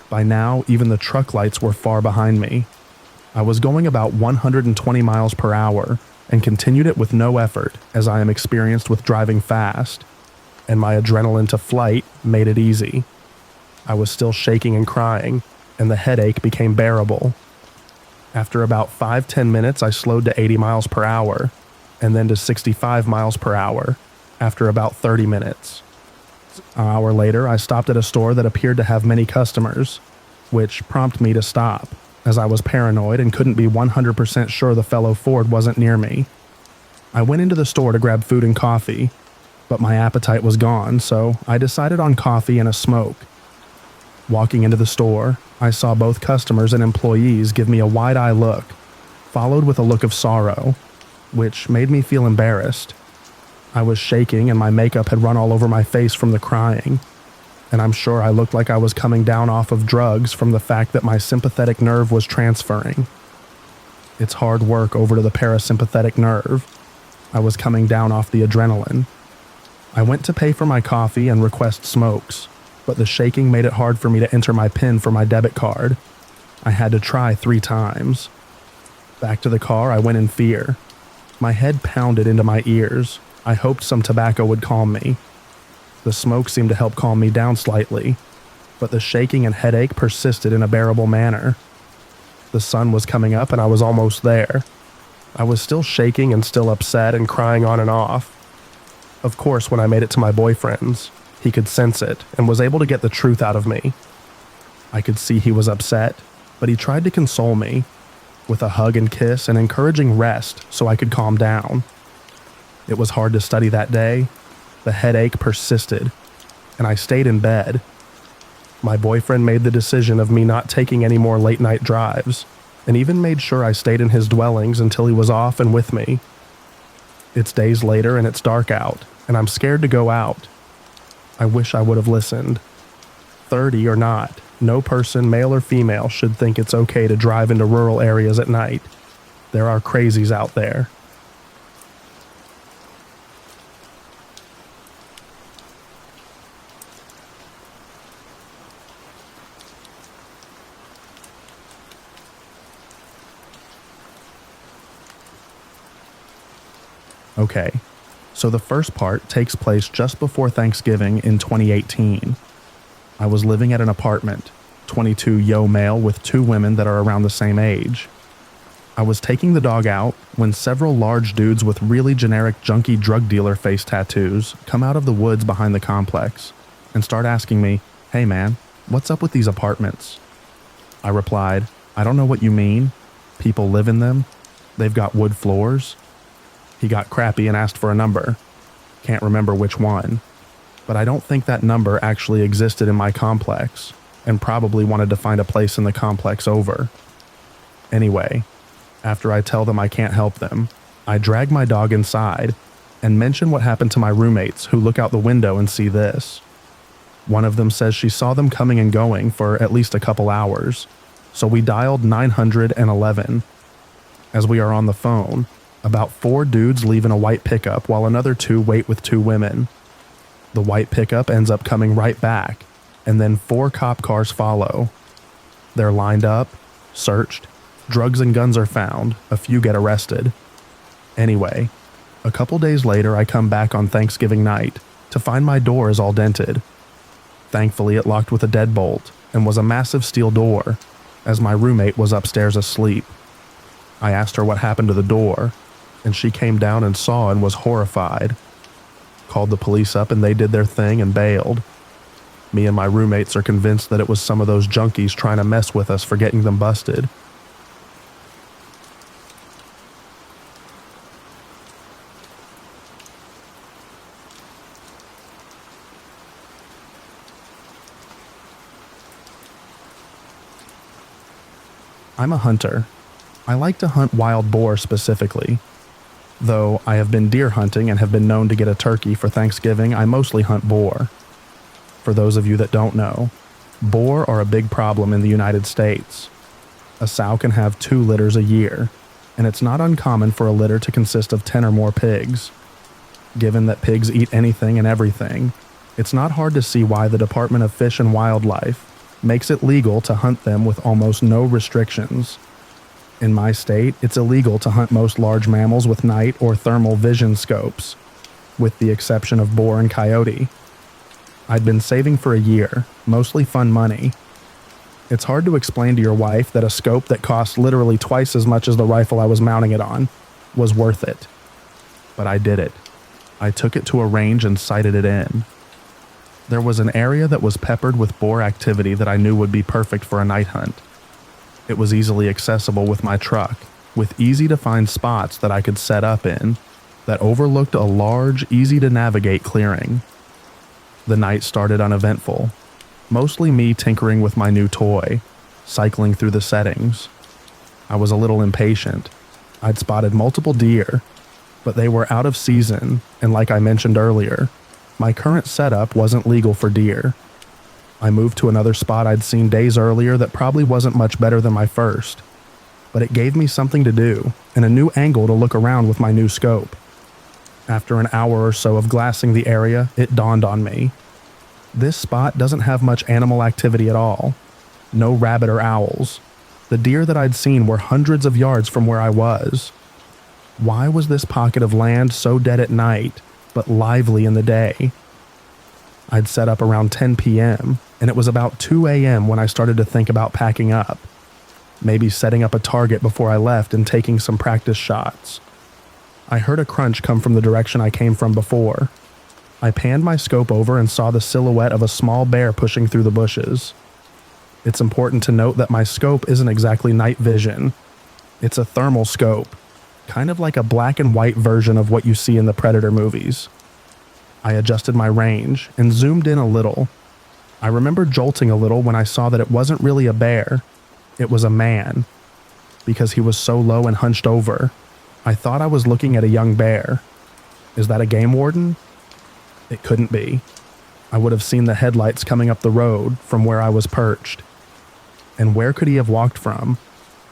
By now, even the truck lights were far behind me. I was going about 120 miles per hour and continued it with no effort, as I am experienced with driving fast, and my adrenaline to flight made it easy. I was still shaking and crying, and the headache became bearable. After about 5-10 minutes, I slowed to 80 miles per hour, and then to 65 miles per hour after about 30 minutes. An hour later, I stopped at a store that appeared to have many customers, which prompted me to stop, as I was paranoid and couldn't be 100% sure the fellow Ford wasn't near me. I went into the store to grab food and coffee, but my appetite was gone, so I decided on coffee and a smoke. Walking into the store, I saw both customers and employees give me a wide-eye look, followed with a look of sorrow, which made me feel embarrassed. I was shaking and my makeup had run all over my face from the crying, and I'm sure I looked like I was coming down off of drugs from the fact that my sympathetic nerve was transferring. It's hard work over to the parasympathetic nerve. I was coming down off the adrenaline. I went to pay for my coffee and request smokes, but the shaking made it hard for me to enter my PIN for my debit card. I had to try 3 times. Back to the car, I went in fear. My head pounded into my ears. I hoped some tobacco would calm me. The smoke seemed to help calm me down slightly, but the shaking and headache persisted in a bearable manner. The sun was coming up and I was almost there. I was still shaking and still upset and crying on and off. Of course, when I made it to my boyfriend's, he could sense it and was able to get the truth out of me. I could see he was upset, but he tried to console me with a hug and kiss and encouraging rest so I could calm down. It was hard to study that day. The headache persisted, and I stayed in bed. My boyfriend made the decision of me not taking any more late-night drives, and even made sure I stayed in his dwellings until he was off and with me. It's days later and it's dark out, and I'm scared to go out. I wish I would have listened. 30 or not, no person, male or female, should think it's okay to drive into rural areas at night. There are crazies out there. Okay, so the first part takes place just before Thanksgiving in 2018. I was living at an apartment, 22 male with 2 women that are around the same age. I was taking the dog out when several large dudes with really generic junkie drug dealer face tattoos come out of the woods behind the complex and start asking me, "Hey man, what's up with these apartments?" I replied, "I don't know what you mean. People live in them. They've got wood floors." He got crappy and asked for a number. Can't remember which one, but I don't think that number actually existed in my complex and probably wanted to find a place in the complex over. Anyway, after I tell them I can't help them, I drag my dog inside and mention what happened to my roommates who look out the window and see this. One of them says she saw them coming and going for at least a couple hours, so we dialed 911. As we are on the phone, about 4 dudes leave in a white pickup while another 2 wait with 2 women. The white pickup ends up coming right back, and then 4 cop cars follow. They're lined up, searched, drugs and guns are found, a few get arrested. Anyway, a couple days later I come back on Thanksgiving night to find my door is all dented. Thankfully it locked with a deadbolt and was a massive steel door, as my roommate was upstairs asleep. I asked her what happened to the door, and she came down and saw and was horrified. Called the police up and they did their thing and bailed. Me and my roommates are convinced that it was some of those junkies trying to mess with us for getting them busted. I'm a hunter. I like to hunt wild boar specifically. Though I have been deer hunting and have been known to get a turkey for Thanksgiving, I mostly hunt boar. For those of you that don't know, boar are a big problem in the United States. A sow can have 2 litters a year, and it's not uncommon for a litter to consist of 10 or more pigs. Given that pigs eat anything and everything, it's not hard to see why the Department of Fish and Wildlife makes it legal to hunt them with almost no restrictions. In my state, it's illegal to hunt most large mammals with night or thermal vision scopes, with the exception of boar and coyote. I'd been saving for a year, mostly fun money. It's hard to explain to your wife that a scope that cost literally twice as much as the rifle I was mounting it on was worth it. But I did it. I took it to a range and sighted it in. There was an area that was peppered with boar activity that I knew would be perfect for a night hunt. It was easily accessible with my truck, with easy-to-find spots that I could set up in that overlooked a large, easy-to-navigate clearing. The night started uneventful, mostly me tinkering with my new toy, cycling through the settings. I was a little impatient. I'd spotted multiple deer, but they were out of season, and like I mentioned earlier, my current setup wasn't legal for deer. I moved to another spot I'd seen days earlier that probably wasn't much better than my first, but it gave me something to do and a new angle to look around with my new scope. After an hour or so of glassing the area, it dawned on me. This spot doesn't have much animal activity at all. No rabbit or owls. The deer that I'd seen were hundreds of yards from where I was. Why was this pocket of land so dead at night, but lively in the day? I'd set up around 10 p.m., and it was about 2 a.m. when I started to think about packing up. Maybe setting up a target before I left and taking some practice shots. I heard a crunch come from the direction I came from before. I panned my scope over and saw the silhouette of a small bear pushing through the bushes. It's important to note that my scope isn't exactly night vision. It's a thermal scope, kind of like a black and white version of what you see in the Predator movies. I adjusted my range and zoomed in a little. I remember jolting a little when I saw that it wasn't really a bear. It was a man. Because he was so low and hunched over, I thought I was looking at a young bear. Is that a game warden? It couldn't be. I would have seen the headlights coming up the road from where I was perched. And where could he have walked from?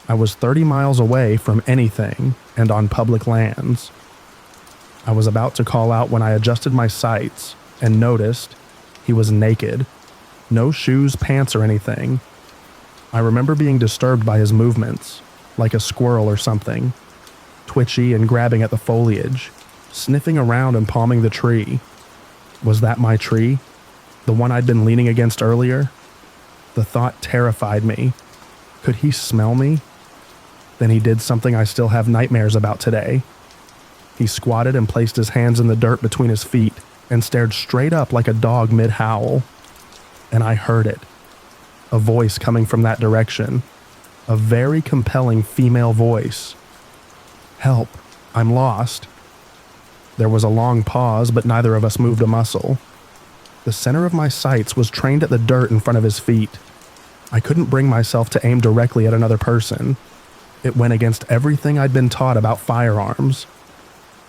I was 30 miles away from anything and on public lands. I was about to call out when I adjusted my sights and noticed he was naked. No shoes, pants, or anything. I remember being disturbed by his movements, like a squirrel or something, twitchy and grabbing at the foliage, sniffing around and palming the tree. Was that my tree? The one I'd been leaning against earlier? The thought terrified me. Could he smell me? Then he did something I still have nightmares about today. He squatted and placed his hands in the dirt between his feet and stared straight up like a dog mid-howl. And I heard it. A voice coming from that direction. A very compelling female voice. "Help, I'm lost." There was a long pause, but neither of us moved a muscle. The center of my sights was trained at the dirt in front of his feet. I couldn't bring myself to aim directly at another person. It went against everything I'd been taught about firearms.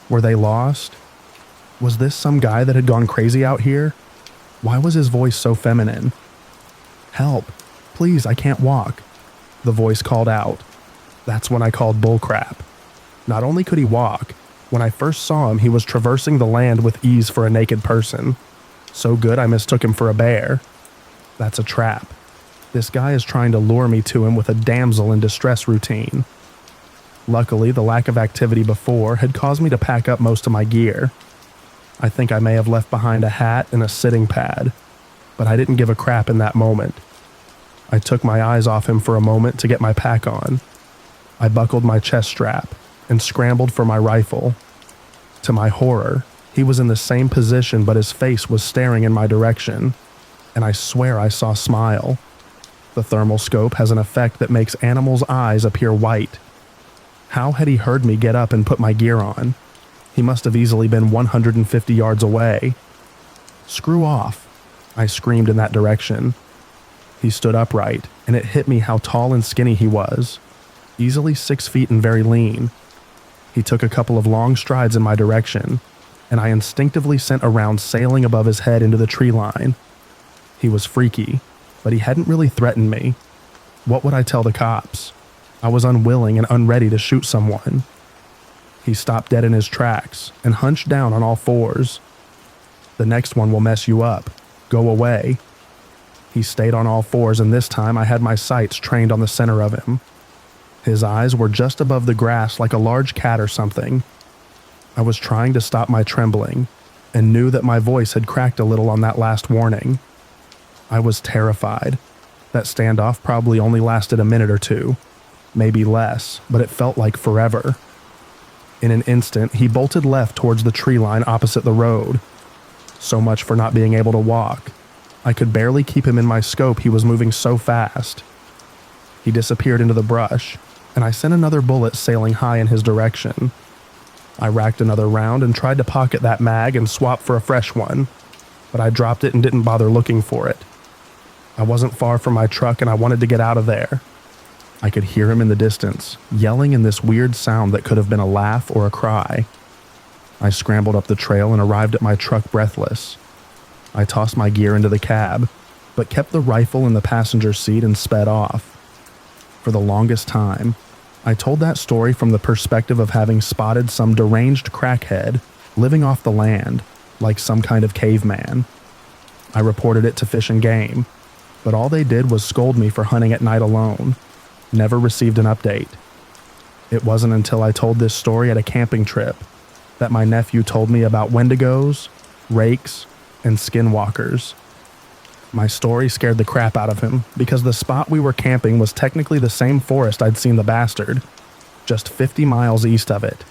Were they lost? Was this some guy that had gone crazy out here? Why was his voice so feminine? "Help, please, I can't walk," the voice called out. That's when I called bullcrap. Not only could he walk, when I first saw him, he was traversing the land with ease for a naked person. So good I mistook him for a bear. That's a trap. This guy is trying to lure me to him with a damsel in distress routine. Luckily, the lack of activity before had caused me to pack up most of my gear. I think I may have left behind a hat and a sitting pad, but I didn't give a crap in that moment. I took my eyes off him for a moment to get my pack on. I buckled my chest strap and scrambled for my rifle. To my horror, he was in the same position, but his face was staring in my direction, and I swear I saw a smile. The thermal scope has an effect that makes animals' eyes appear white. How had he heard me get up and put my gear on? He must have easily been 150 yards away. "Screw off," I screamed in that direction. He stood upright, and it hit me how tall and skinny he was. Easily 6 feet and very lean. He took a couple of long strides in my direction, and I instinctively sent a round sailing above his head into the tree line. He was freaky, but he hadn't really threatened me. What would I tell the cops? I was unwilling and unready to shoot someone. He stopped dead in his tracks and hunched down on all fours. "The next one will mess you up. Go away." He stayed on all fours, and this time I had my sights trained on the center of him. His eyes were just above the grass like a large cat or something. I was trying to stop my trembling and knew that my voice had cracked a little on that last warning. I was terrified. That standoff probably only lasted a minute or two, maybe less, but it felt like forever. In an instant, he bolted left towards the tree line opposite the road. So much for not being able to walk. I could barely keep him in my scope, he was moving so fast. He disappeared into the brush, and I sent another bullet sailing high in his direction. I racked another round and tried to pocket that mag and swap for a fresh one, but I dropped it and didn't bother looking for it. I wasn't far from my truck and I wanted to get out of there. I could hear him in the distance, yelling in this weird sound that could have been a laugh or a cry. I scrambled up the trail and arrived at my truck breathless. I tossed my gear into the cab, but kept the rifle in the passenger seat and sped off. For the longest time, I told that story from the perspective of having spotted some deranged crackhead living off the land, like some kind of caveman. I reported it to Fish and Game, but all they did was scold me for hunting at night alone. Never received an update. It wasn't until I told this story at a camping trip that my nephew told me about wendigos, rakes, and skinwalkers. My story scared the crap out of him because the spot we were camping was technically the same forest I'd seen the bastard, just 50 miles east of it.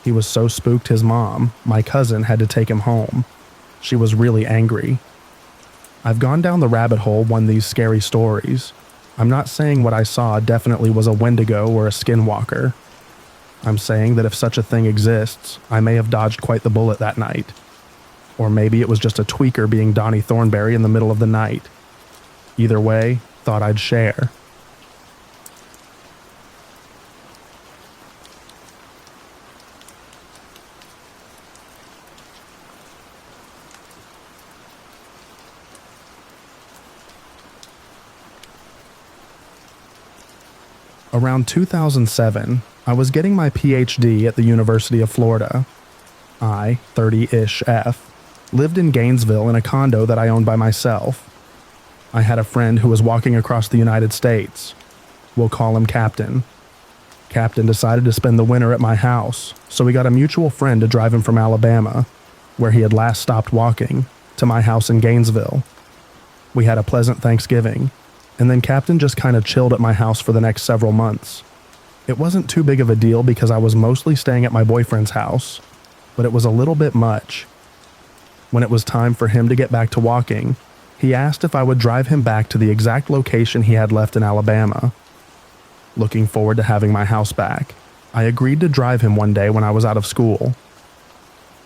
He was so spooked his mom, my cousin, had to take him home. She was really angry. I've gone down the rabbit hole one these scary stories. I'm not saying what I saw definitely was a wendigo or a skinwalker. I'm saying that if such a thing exists, I may have dodged quite the bullet that night. Or maybe it was just a tweaker being Donnie Thornberry in the middle of the night. Either way, thought I'd share. Around 2007, I was getting my PhD at the University of Florida. I, 30-ish F, lived in Gainesville in a condo that I owned by myself. I had a friend who was walking across the United States. We'll call him Captain. Captain decided to spend the winter at my house, so we got a mutual friend to drive him from Alabama, where he had last stopped walking, to my house in Gainesville. We had a pleasant Thanksgiving, and then Captain just kind of chilled at my house for the next several months. It wasn't too big of a deal because I was mostly staying at my boyfriend's house, but it was a little bit much. When it was time for him to get back to walking, he asked if I would drive him back to the exact location he had left in Alabama. Looking forward to having my house back, I agreed to drive him one day when I was out of school.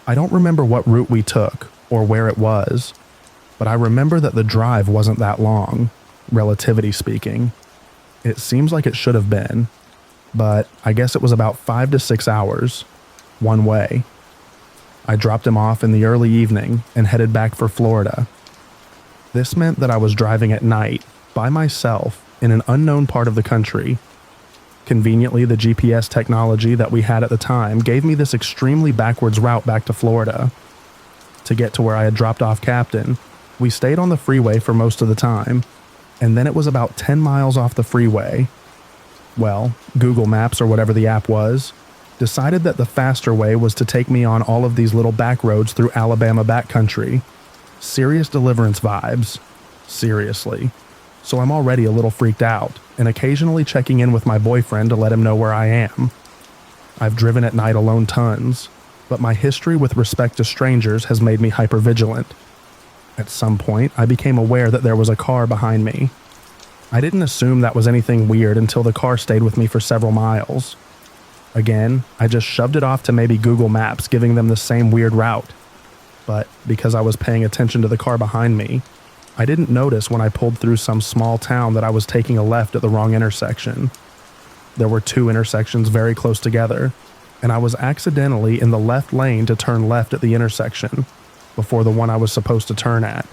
I don't remember what route we took or where it was, but I remember that the drive wasn't that long, relativity speaking. It seems like it should have been, but I guess it was about 5 to 6 hours, one way. I dropped him off in the early evening and headed back for Florida. This meant that I was driving at night, by myself, in an unknown part of the country. Conveniently, the GPS technology that we had at the time gave me this extremely backwards route back to Florida. To get to where I had dropped off Captain, we stayed on the freeway for most of the time, and then it was about 10 miles off the freeway. Well, Google Maps or whatever the app was, decided that the faster way was to take me on all of these little back roads through Alabama backcountry. Serious Deliverance vibes. Seriously. So I'm already a little freaked out, and occasionally checking in with my boyfriend to let him know where I am. I've driven at night alone tons, but my history with respect to strangers has made me hypervigilant. At some point, I became aware that there was a car behind me. I didn't assume that was anything weird until the car stayed with me for several miles. Again, I just shoved it off to maybe Google Maps, giving them the same weird route. But because I was paying attention to the car behind me, I didn't notice when I pulled through some small town that I was taking a left at the wrong intersection. There were 2 intersections very close together, and I was accidentally in the left lane to turn left at the intersection, before the one I was supposed to turn at.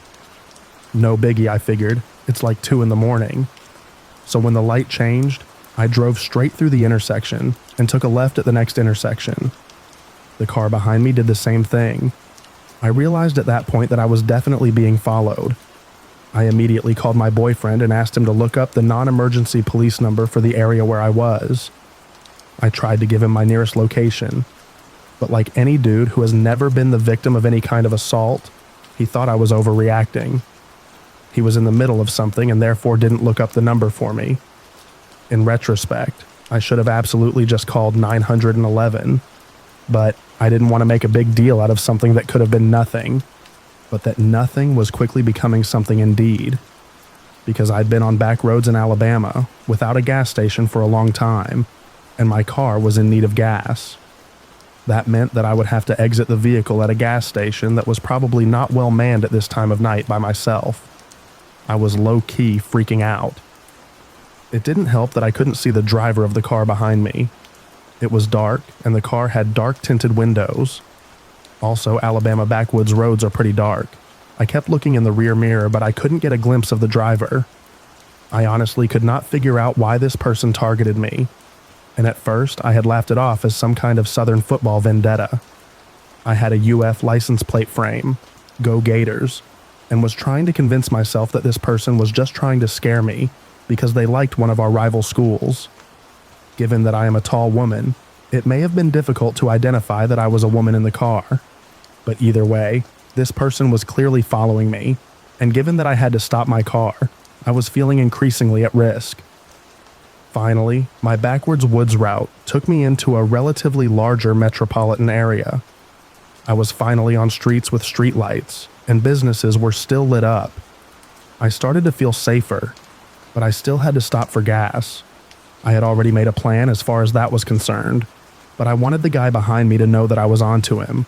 No biggie, I figured. It's like 2 in the morning. So when the light changed, I drove straight through the intersection and took a left at the next intersection. The car behind me did the same thing. I realized at that point that I was definitely being followed. I immediately called my boyfriend and asked him to look up the non-emergency police number for the area where I was. I tried to give him my nearest location, but like any dude who has never been the victim of any kind of assault, he thought I was overreacting. He was in the middle of something and therefore didn't look up the number for me. In retrospect, I should have absolutely just called 911, but I didn't want to make a big deal out of something that could have been nothing. But that nothing was quickly becoming something indeed, because I'd been on back roads in Alabama without a gas station for a long time, and my car was in need of gas. That meant that I would have to exit the vehicle at a gas station that was probably not well manned at this time of night by myself. I was low-key freaking out. It didn't help that I couldn't see the driver of the car behind me. It was dark, and the car had dark-tinted windows. Also, Alabama backwoods roads are pretty dark. I kept looking in the rear mirror, but I couldn't get a glimpse of the driver. I honestly could not figure out why this person targeted me, and at first I had laughed it off as some kind of Southern football vendetta. I had a UF license plate frame, Go Gators, and was trying to convince myself that this person was just trying to scare me because they liked one of our rival schools. Given that I am a tall woman, it may have been difficult to identify that I was a woman in the car. But either way, this person was clearly following me, and given that I had to stop my car, I was feeling increasingly at risk. Finally, my backwards woods route took me into a relatively larger metropolitan area. I was finally on streets with streetlights, and businesses were still lit up. I started to feel safer, but I still had to stop for gas. I had already made a plan as far as that was concerned, but I wanted the guy behind me to know that I was onto him.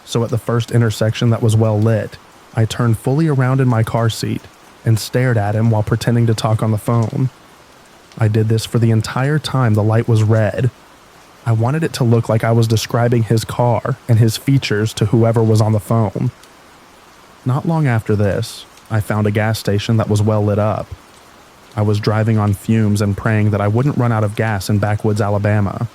So at the first intersection that was well lit, I turned fully around in my car seat and stared at him while pretending to talk on the phone. I did this for the entire time the light was red. I wanted it to look like I was describing his car and his features to whoever was on the phone. Not long after this, I found a gas station that was well lit up. I was driving on fumes and praying that I wouldn't run out of gas in backwoods Alabama.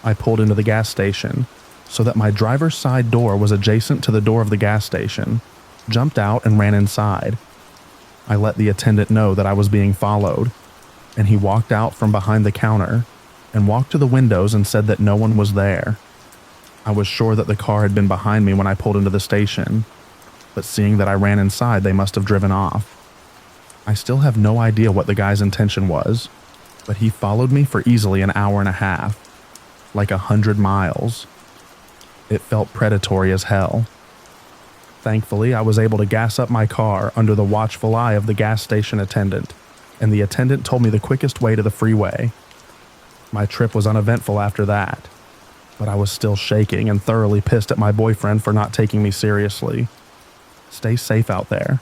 I pulled into the gas station so that my driver's side door was adjacent to the door of the gas station, jumped out and ran inside. I let the attendant know that I was being followed, and he walked out from behind the counter and walked to the windows and said that no one was there. I was sure that the car had been behind me when I pulled into the station, but seeing that I ran inside, they must have driven off. I still have no idea what the guy's intention was, but he followed me for easily an hour and a half, like 100 miles. It felt predatory as hell. Thankfully, I was able to gas up my car under the watchful eye of the gas station attendant, and the attendant told me the quickest way to the freeway. My trip was uneventful after that, but I was still shaking and thoroughly pissed at my boyfriend for not taking me seriously. Stay safe out there.